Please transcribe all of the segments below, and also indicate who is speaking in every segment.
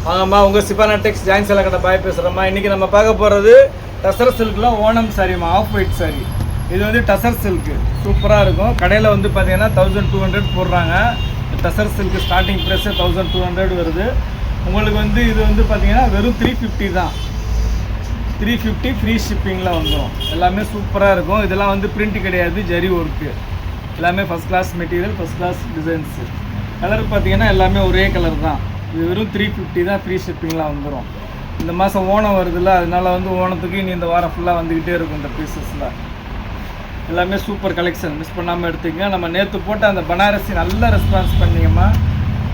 Speaker 1: வாங்கம்மா உங்கள் சிபானா டெக்ஸ் ஜாயின் சேலை கடை பாய் பேசுகிறோம்மா. இன்றைக்கி நம்ம பார்க்க போகிறது டசர் சில்கில் ஓணம் சாரிம்மா, ஆஃப் ஒயிட் சாரி. இது வந்து டசர் சில்க்கு சூப்பராக இருக்கும். கடையில் வந்து பார்த்தீங்கன்னா 1200 போடுறாங்க. டசர் சில்க்கு ஸ்டார்டிங் ப்ரைஸே 1200 வருது. உங்களுக்கு வந்து இது வந்து பார்த்தீங்கன்னா வெறும் 350 தான். 350 ஃப்ரீ ஷிப்பிங்கில் வந்துடும். எல்லாமே சூப்பராக இருக்கும். இதெல்லாம் வந்து பிரிண்ட் கிடையாது, ஜரி ஒர்க்கு. எல்லாமே first class material, first class designs. Colour பார்த்தீங்கன்னா எல்லாமே ஒரே கலர் தான். இது வெறும் 350 தான், ஃப்ரீ ஷிப்பிங்கில் வந்துடும். இந்த மாதம் ஓணம் வருதுல்ல, அதனால வந்து ஓணத்துக்கு இனி இந்த வாரம் ஃபுல்லாக வந்துக்கிட்டே இருக்கும் இந்த பீசஸில். எல்லாமே சூப்பர் கலெக்ஷன், மிஸ் பண்ணாமல் எடுத்துக்கங்க. நம்ம நேற்று போட்ட அந்த பனாரசி நல்ல ரெஸ்பான்ஸ் பண்ணிங்கம்மா.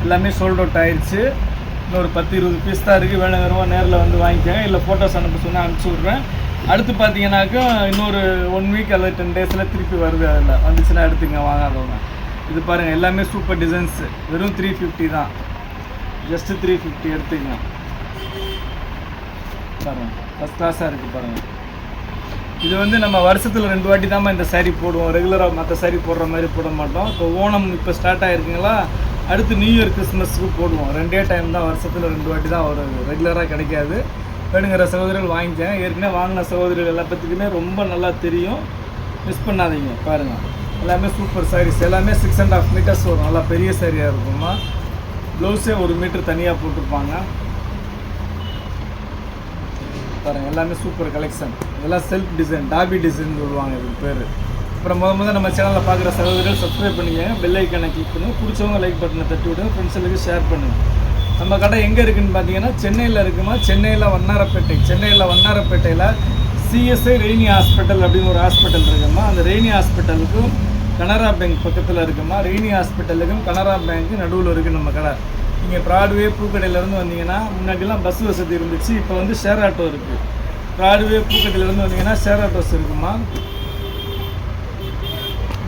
Speaker 1: எல்லாமே சோல்ட் அவுட் ஆயிடுச்சு. இன்னொரு 10-20 பீஸ் தான் இருக்குது. வேணுங்கிறவங்க நேரில் வந்து வாங்கிக்கோங்க, இல்லை ஃபோட்டோஸ் அனுப்ப சொன்னால் அனுப்பிச்சி விட்றேன். அடுத்து பார்த்தீங்கன்னாக்கா இன்னொரு 1 வீக் அல்லது 10 டேஸில் திருப்பி வருது. அதில் வந்துச்சுன்னா எடுத்துங்க வாங்காதவங்க. இது பாருங்கள், எல்லாமே சூப்பர் டிசைன்ஸு. வெறும் 350 தான், ஜஸ்ட்டு 350 எடுத்துக்கங்க. பாருங்கள், ஃபஸ்ட் கிளாஸாக இருக்குது பாருங்கள். இது வந்து நம்ம வருஷத்தில் 2 வாட்டி தான் இந்த சாரீ போடுவோம். ரெகுலராக மற்ற சாரீ போடுற மாதிரி போட மாட்டோம். இப்போ ஓணம் இப்போ ஸ்டார்ட் ஆகிருக்குங்களா, அடுத்து நியூ இயர் கிறிஸ்மஸுக்கு போடுவோம். 2 டைம் தான், வருஷத்தில் 2 வாட்டி தான் வரும். ரெகுலராக கிடைக்காது. வேணுங்கிற சகோதரிகள் வாங்கிக்கேன். ஏற்கனவே வாங்கின சகோதரிகள் எல்லா பற்றிக்குமே ரொம்ப நல்லா தெரியும், மிஸ் பண்ணாதீங்க. பாருங்கள், எல்லாமே சூப்பர் சாரீஸ். எல்லாமே 6.5 மீட்டர்ஸ் வரும். நல்லா பெரிய சாரியாக இருக்குமா. ப்ளவுஸே 1 மீட்டர் தனியாக போட்டிருப்பாங்க. பாருங்கள், எல்லாமே சூப்பர் கலெக்ஷன். இதெல்லாம் செல்ஃப் டிசைன், டாபி டிசைன் சொல்லுவாங்க இதுக்கு பேர். அப்புறம் முதல் நம்ம சேனலில் பார்க்குற சகோதரிகள் சப்ஸ்கிரைப் பண்ணிக்கங்க, பெல் ஐக்கானை கிளிக் பண்ணுங்கள், பிடிச்சவங்க லைக் பட்டனை தட்டி விடுங்க, ஃப்ரெண்ட்ஸுகளுக்கு ஷேர் பண்ணுங்கள். நம்ம கடை எங்கே இருக்குதுன்னு பார்த்தீங்கன்னா சென்னையில் இருக்குமா. சென்னையில் வண்ணாரப்பேட்டையில் சிஎஸ்ஐ ரெய்னி ஹாஸ்பிட்டல் அப்படின்னு ஒரு ஹாஸ்பிட்டல் இருக்குமா. அந்த ரெய்னி ஹாஸ்பிட்டலுக்கும் கனரா பேங்க் பக்கத்தில் இருக்குமா. ரெய்னி ஹாஸ்பிட்டலுக்கும் கனரா பேங்க்கு நடுவில் இருக்குது நம்ம கடை. நீங்கள் ப்ராட்வே பூக்கடையிலேருந்து வந்தீங்கன்னா, முன்னாடிலாம் பஸ் வசதி இருந்துச்சு, இப்போ வந்து ஷேர் ஆட்டோ இருக்குது. ப்ராட்வே பூக்கடையிலேருந்து வந்தீங்கன்னா ஷேர் ஆட்டோஸ் இருக்குமா.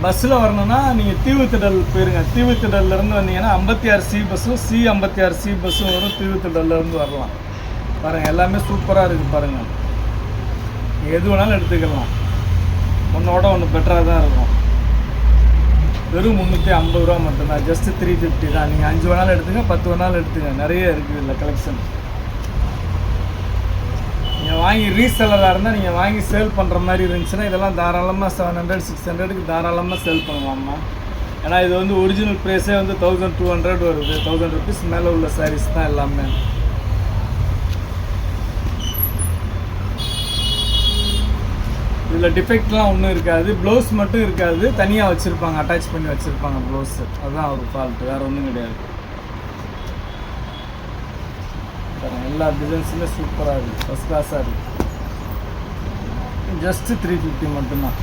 Speaker 1: பஸ்ஸில் வரணுன்னா நீங்கள் தீவுத்திடல் போயிருங்க. தீவுத்திடல்லேருந்து வந்தீங்கன்னா 56C பஸ்ஸும் C56C பஸ்ஸும் வரும். தீவுத்திடல்லேருந்து வரலாம். பாருங்கள், எல்லாமே சூப்பராக இருக்குது பாருங்கள். எது வேணாலும் எடுத்துக்கலாம். ஒன்றோட ஒன்று பெட்டராக தான் இருக்கும். வெறும் 350 ரூபா மட்டும்தான், ஜஸ்ட்டு 350 தான். நீங்கள் 5 வேணாலும் எடுத்துங்க, 10 வேணாலும் எடுத்துங்க. நிறைய இருக்குது இல்லை கலெக்ஷன். நீங்கள் வாங்கி ரீசெல்லராக இருந்தால் நீங்கள் வாங்கி சேல் பண்ணுற மாதிரி இருந்துச்சுன்னா இதெல்லாம் தாராளமாக 700-600க்கு தாராளமாக சேல் பண்ணலாமா. ஏன்னா இது வந்து ஒரிஜினல் ப்ரைஸே வந்து 1200 வருது. 1000 ருபீஸ் மேலே உள்ள சாரீஸ் தான் எல்லாமே. இதில் டிஃபெக்ட்லாம் ஒன்றும் இருக்காது. ப்ளவுஸ் மட்டும் இருக்காது, தனியாக வச்சுருப்பாங்க, அட்டாச் பண்ணி வச்சுருப்பாங்க ப்ளவுஸு. அதுதான் ஒரு ஃபால்ட்டு, வேறு ஒன்றும் கிடையாது. எல்லா டிசைன்ஸுமே சூப்பராக இருக்குது, ஃபஸ்ட் கிளாஸாக இருக்குது. ஜஸ்ட்டு 350 மட்டும்தான்.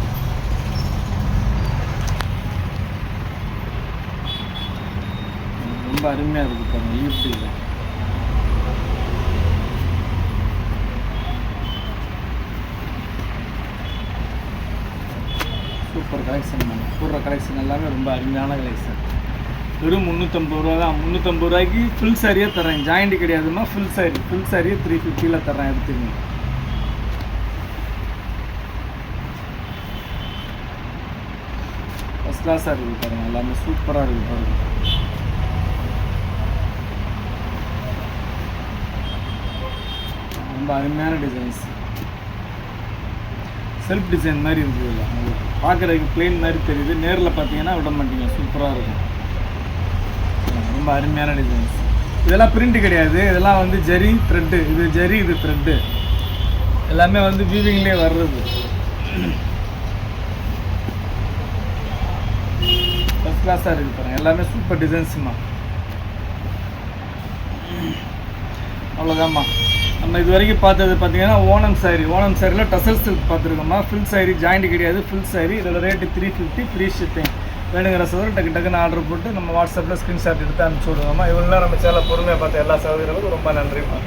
Speaker 1: ரொம்ப அருமையாக இருக்குது பாருங்கள். யூடியூப்ல சூப்பர் கலெக்ஷன் மேம். போடுற கலெக்ஷன் எல்லாமே ரொம்ப அருமையான கலெக்ஷன். வெறும் 350 ரூபா தான். 350 ரூபாய்க்கு ஃபுல் சாரியாக தரேன். ஜாயிண்ட் கிடையாதுமா, ஃபுல் சாரியை 350ல் தரேன், எடுத்துக்கங்க. ஃபஸ்ட் கிளாஸாக இருக்குது பாருங்கள். எல்லாமே சூப்பராக இருக்குது பாருங்கள். ரொம்ப அருமையான டிசைன்ஸ். செல்ஃப் டிசைன் மாதிரி இருக்குது. இல்லை உங்களுக்கு பார்க்குறதுக்கு பிளெயின் மாதிரி தெரியுது, நேரில் பார்த்தீங்கன்னா விட மாட்டீங்க, சூப்பராக இருக்கும். ரொம்ப அருமையான டிசைன்ஸ். இதெல்லாம் பிரிண்ட் கிடையாது, இதெல்லாம் வந்து ஜரி த்ரெட்டு. இது ஜரி, இது த்ரெட்டு. எல்லாமே வந்து வீவிங்லேயே வர்றது. ஃபஸ்ட் கிளாஸாக இருக்குது பாருங்கள். எல்லாமே சூப்பர் டிசைன்ஸுமா. அவ்வளோதாம்மா. நம்ம இது வரைக்கும் பார்த்தது பார்த்தீங்கன்னா ஓணம் சாரியில் டசல் சில்க் பார்த்துருக்கோம்மா. ஃபுல் சாரி, ஜாயிண்ட் கிடையாது, ஃபுல் சாரி. இதோட ரேட்டு 350, ஃப்ரீ ஷிப்பிங். வேணுங்கிற சகோதரர் டக்குன்னு ஆர்டர் போட்டு நம்ம வாட்ஸ்அப்பில் ஸ்க்ரீன்ஷாட் எடுத்து அனுப்பிச்சி விடுவோம்மா. இவ்வளோ நம்ம சேனல் பொறுமையாக பார்த்த எல்லா சகோதரர்களுக்கும் ரொம்ப நன்றிம்மா.